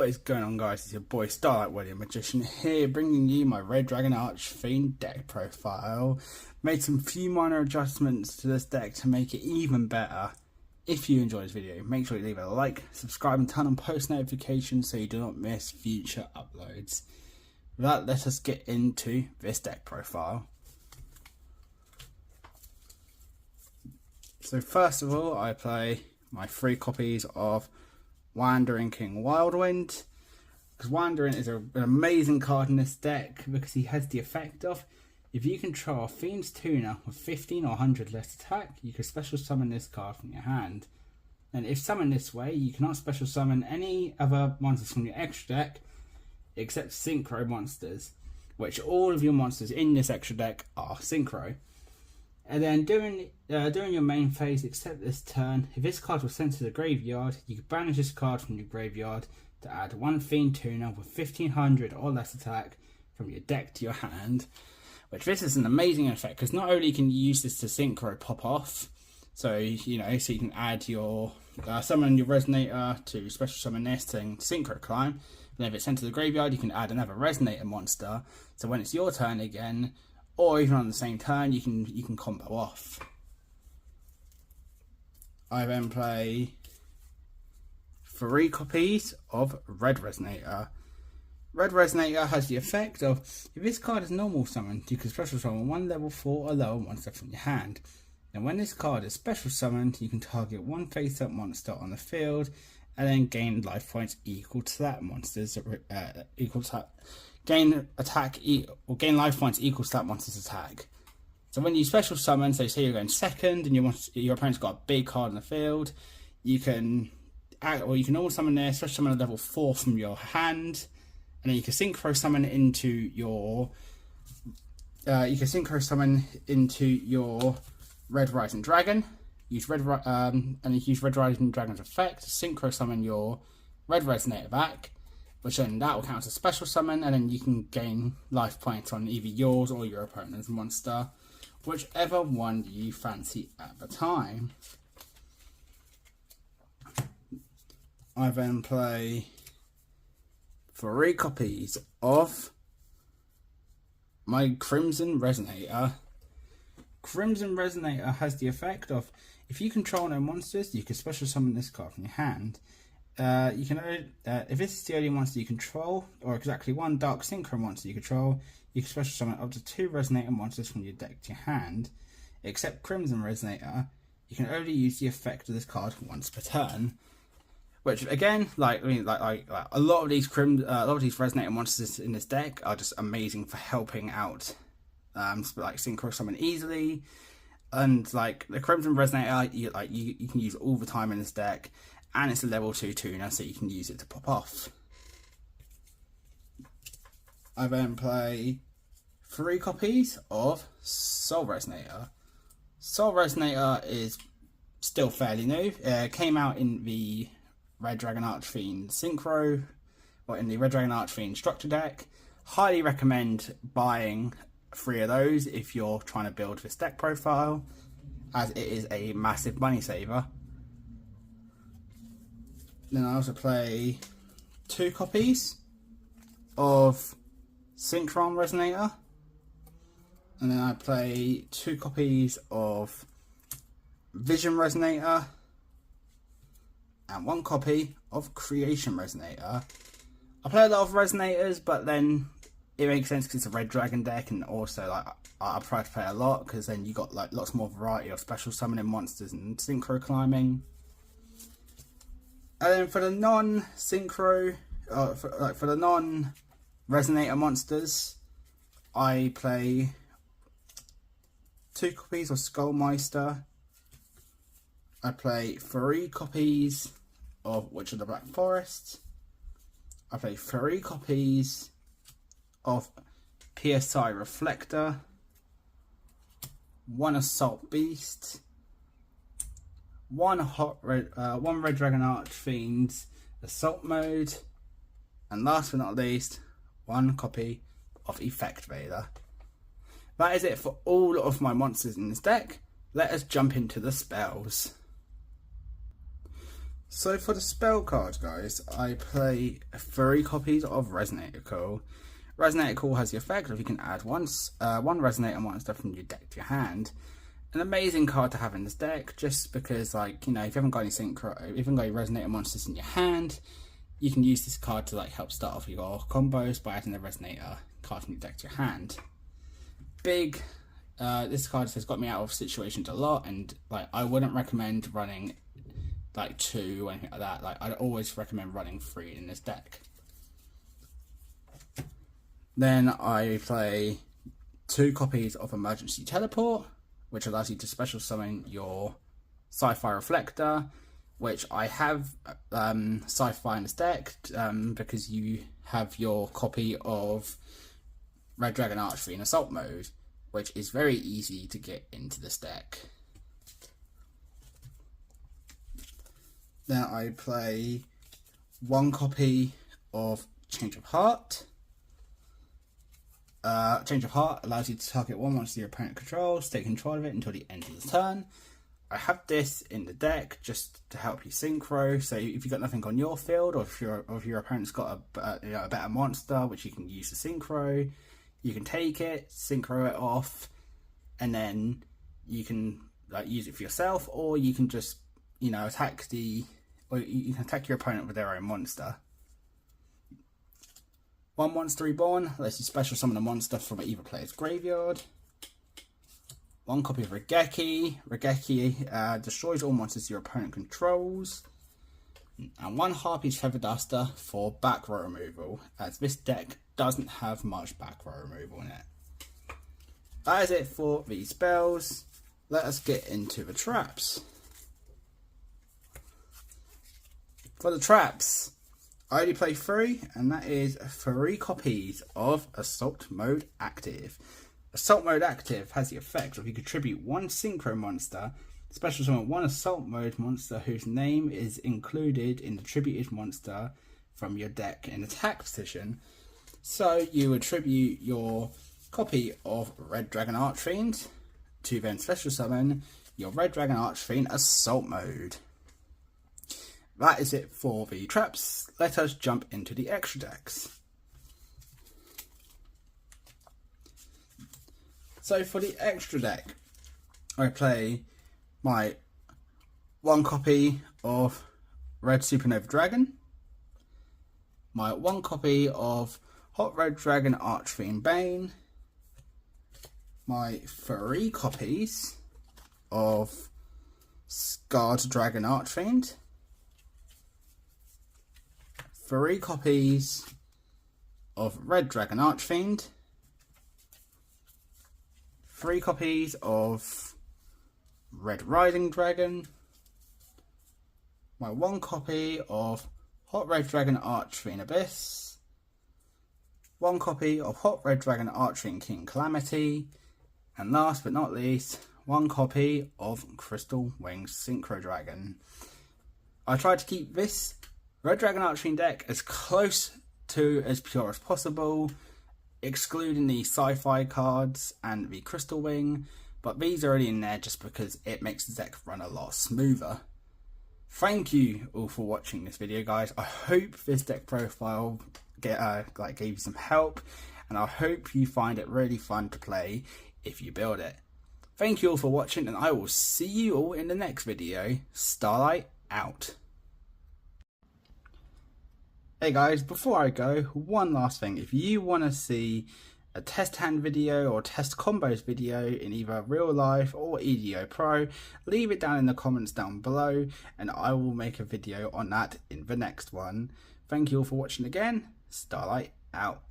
What is going on, guys? It's your boy Starlight William Magician here, bringing you my Red Dragon Archfiend deck profile. Made some few minor adjustments to this deck to make it even better. If you enjoyed this video, make sure you leave it a like, subscribe and turn on post notifications so you do not miss future uploads. With that, let us get into this deck profile. So first of all, I play my 3 copies of Wandering King Wildwind, because Wandering is an amazing card in this deck because he has the effect of, if you control a Fiend's Tuner with 15 or 100 less attack, you can special summon this card from your hand. And if summoned this way, you cannot special summon any other monsters from your extra deck except synchro monsters, which all of your monsters in this extra deck are synchro. And then during your main phase, except this turn, if this card was sent to the graveyard, you could banish this card from your graveyard to add 1 Fiend Tuner with 1500 or less attack from your deck to your hand. Which this is an amazing effect, because not only can you use this to synchro pop off, so you can add your summon your Resonator to special summon this and synchro climb. And if it's sent to the graveyard, you can add another Resonator monster. So when it's your turn again, or even on the same turn, you can combo off. I then play 3 copies of Red Resonator. Red Resonator has the effect of, if this card is normal summoned, you can special summon 1 level 4 or lower monster from your hand. And when this card is special summoned, you can target 1 face-up monster on the field, and then gain life points equal to that monster's gain life points equal to that monster's attack. So when you special summon, so say you're going second and your opponent's got a big card in the field, you can normal summon there, special summon a level 4 from your hand, and then you can synchro summon into your Red Rising Dragon. Use Red Rising Dragon's effect to synchro summon your Red Resonator back, which then that will count as a special summon, and then you can gain life points on either yours or your opponent's monster, whichever one you fancy at the time. I then play 3 copies of my Crimson Resonator. Crimson Resonator has the effect of, if you control no monsters, you can special summon this card from your hand. If this is the only monster you control, or exactly 1 Dark Synchro monster you control, you can special summon up to 2 Resonator monsters from your deck to your hand. Except Crimson Resonator, you can only use the effect of this card once per turn. Which again, a lot of these Resonator monsters in this deck are just amazing for helping out, synchro summon easily. And the Crimson Resonator, you can use all the time in this deck, and it's a level 2 tuner, so you can use it to pop off. I then play 3 copies of Soul Resonator. Soul Resonator is still fairly new. Came out in the Red Dragon Archfiend Synchro, or in the Red Dragon Archfiend Structure deck. Highly recommend buying 3 of those if you're trying to build this deck profile, as it is a massive money saver. Then I also play 2 copies of Synchron Resonator, and then I play 2 copies of Vision Resonator, and 1 copy of Creation Resonator. I play a lot of Resonators, but then it makes sense because it's a Red Dragon deck, and also I try to play a lot because then you got lots more variety of special summoning monsters and synchro climbing. And then for the non-synchro, for the non-Resonator monsters, I play 2 copies of Skullmeister. I play 3 copies of Witch of the Black Forest. I play 3 copies of PSI Reflector, 1 Assault Beast, 1 Red Dragon Archfiend Assault Mode, and last but not least, 1 copy of Effect Vader. That is it for all of my monsters in this deck. Let us jump into the spells. So for the spell cards, guys, I play 3 copies of Resonator Call. Resonator Call has the effect of you can add one Resonator monster from your deck to your hand. An amazing card to have in this deck, just because, like, you know, if you haven't got any Synchro, if you haven't got any Resonator monsters in your hand, you can use this card to, like, help start off your combos by adding the Resonator card from your deck to your hand. This card has got me out of situations a lot, and, like, I wouldn't recommend running, like, 2 or anything like that. Like, I'd always recommend running 3 in this deck. Then I play 2 copies of Emergency Teleport, which allows you to special summon your Sci-Fi Reflector, which I have Sci-Fi in this deck because you have your copy of Red Dragon Archfiend in Assault Mode, which is very easy to get into this deck. Then I play 1 copy of Change of Heart. Change of Heart allows you to target one monster your opponent controls, take control of it until the end of the turn. I have this in the deck just to help you synchro. So if you've got nothing on your field, or if your opponent's got a better monster which you can use to synchro, you can take it, synchro it off, and then you can, like, use it for yourself, or you can just, you know, you can attack your opponent with their own monster. 1 Monster Reborn lets you special summon a monster from either player's graveyard. 1 copy of Regeki. Regeki destroys all monsters your opponent controls. And 1 Harpy's Feather Duster for back row removal, as this deck doesn't have much back row removal in it. That is it for these spells. Let us get into the traps. For the traps, I only play 3, and that is 3 copies of Assault Mode Active. Assault Mode Active has the effect of you contribute 1 Synchro monster, special summon 1 Assault Mode monster whose name is included in the attributed monster from your deck in attack position. So you attribute your copy of Red Dragon Archfiend to then special summon your Red Dragon Archfiend Assault Mode. That is it for the traps. Let us jump into the extra decks. So for the extra deck, I play my 1 copy of Red Supernova Dragon, my 1 copy of Hot Red Dragon Archfiend Bane, my 3 copies of Scarred Dragon Archfiend, 3 copies of Red Dragon Archfiend, 3 copies of Red Riding Dragon, my 1 copy of Hot Red Dragon Archfiend Abyss, 1 copy of Hot Red Dragon Archfiend King Calamity, and last but not least, 1 copy of Crystal Wings Synchro Dragon. I tried to keep this Red Dragon Archfiend deck as close to as pure as possible, excluding the sci-fi cards and the Crystal Wing, but these are already in there just because it makes the deck run a lot smoother. Thank you all for watching this video, guys. I hope this deck profile gave you some help, and I hope you find it really fun to play if you build it. Thank you all for watching, and I will see you all in the next video. Starlight out. Hey guys, before I go, one last thing. If you want to see a test hand video or test combos video in either real life or EDO Pro, leave it down in the comments down below and I will make a video on that in the next one. Thank you all for watching again. Starlight out.